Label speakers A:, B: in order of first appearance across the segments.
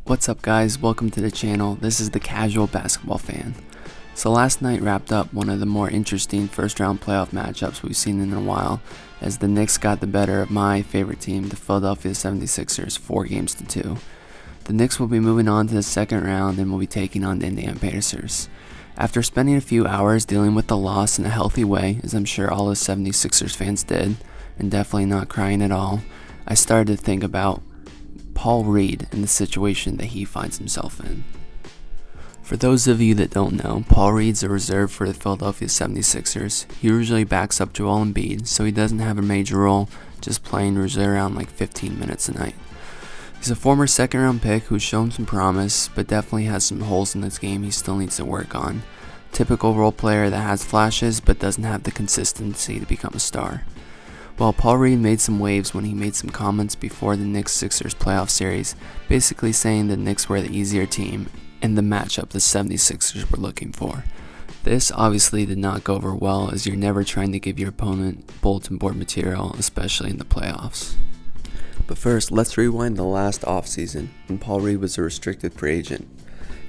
A: What's up guys, welcome to the channel. This is the Casual Basketball Fan. So last night wrapped up one of the more interesting first round playoff matchups we've seen in a while, as the Knicks got the better of my favorite team, the Philadelphia 76ers, 4-2. The Knicks will be moving on to the second round and will be taking on the Indiana Pacers. After spending a few hours dealing with the loss in a healthy way, as I'm sure all the 76ers fans did, and definitely not crying at all, I started to think about Paul Reed and the situation that he finds himself in. For those of you that don't know, Paul Reed's a reserve for the Philadelphia 76ers. He usually backs up Joel Embiid, so he doesn't have a major role, just playing usually around like 15 minutes a night. He's a former second round pick who's shown some promise, but definitely has some holes in his game he still needs to work on. Typical role player that has flashes, but doesn't have the consistency to become a star. Well, Paul Reed made some waves when he made some comments before the Knicks-Sixers playoff series, basically saying the Knicks were the easier team and the matchup the 76ers were looking for. This obviously did not go over well, as you're never trying to give your opponent bulletin board material, especially in the playoffs. But first, let's rewind the last offseason when Paul Reed was a restricted free agent.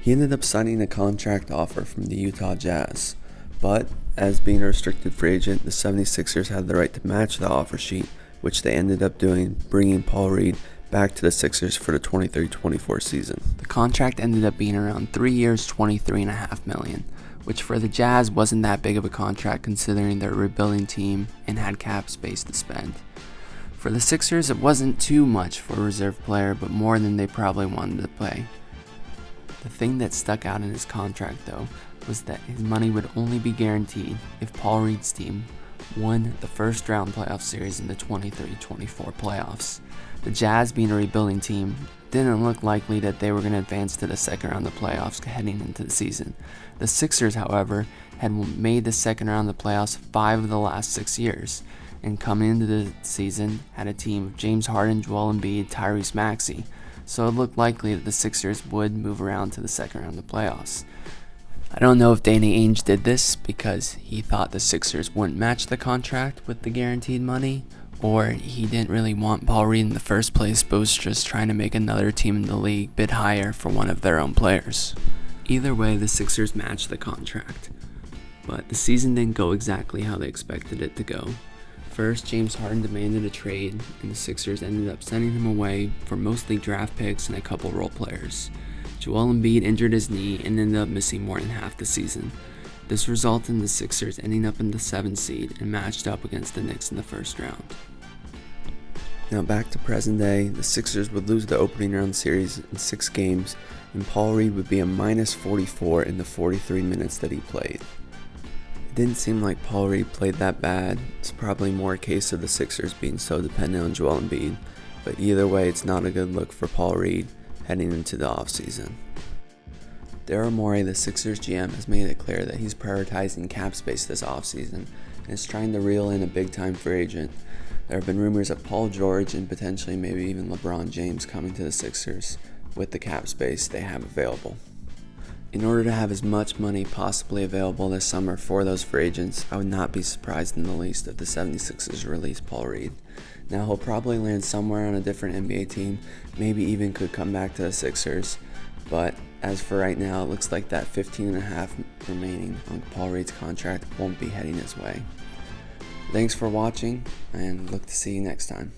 A: He ended up signing a contract offer from the Utah Jazz, but as being a restricted free agent, the 76ers had the right to match the offer sheet, which they ended up doing, bringing Paul Reed back to the Sixers for the 23-24 season. The contract ended up being around 3 years, $23.5 million, which for the Jazz wasn't that big of a contract considering they're a rebuilding team and had cap space to spend. For the Sixers, it wasn't too much for a reserve player, but more than they probably wanted to play. The thing that stuck out in his contract, though, was that his money would only be guaranteed if Paul Reed's team won the first round playoff series in the 23-24 playoffs. The Jazz, being a rebuilding team, didn't look likely that they were going to advance to the second round of the playoffs heading into the season. The Sixers, however, had made the second round of the playoffs 5 of the last 6 years, and coming into the season had a team of James Harden, Joel Embiid, Tyrese Maxey, so it looked likely that the Sixers would move around to the second round of the playoffs. I don't know if Danny Ainge did this because he thought the Sixers wouldn't match the contract with the guaranteed money, or he didn't really want Paul Reed in the first place but was just trying to make another team in the league bid higher for one of their own players. Either way, the Sixers matched the contract, but the season didn't go exactly how they expected it to go. First, James Harden demanded a trade, and the Sixers ended up sending him away for mostly draft picks and a couple role players. Joel Embiid injured his knee and ended up missing more than half the season. This resulted in the Sixers ending up in the 7th seed and matched up against the Knicks in the first round. Now back to present day, the Sixers would lose the opening round series in 6 games, and Paul Reed would be a minus 44 in the 43 minutes that he played. It didn't seem like Paul Reed played that bad. It's probably more a case of the Sixers being so dependent on Joel Embiid, but either way, it's not a good look for Paul Reed heading into the offseason. Daryl Morey, the Sixers GM, has made it clear that he's prioritizing cap space this offseason and is trying to reel in a big-time free agent. There have been rumors of Paul George and potentially maybe even LeBron James coming to the Sixers with the cap space they have available. In order to have as much money possibly available this summer for those free agents, I would not be surprised in the least if the 76ers release Paul Reed. Now, he'll probably land somewhere on a different NBA team, maybe even could come back to the Sixers, but as for right now, it looks like that $15.5 remaining on Paul Reed's contract won't be heading his way. Thanks for watching, and look to see you next time.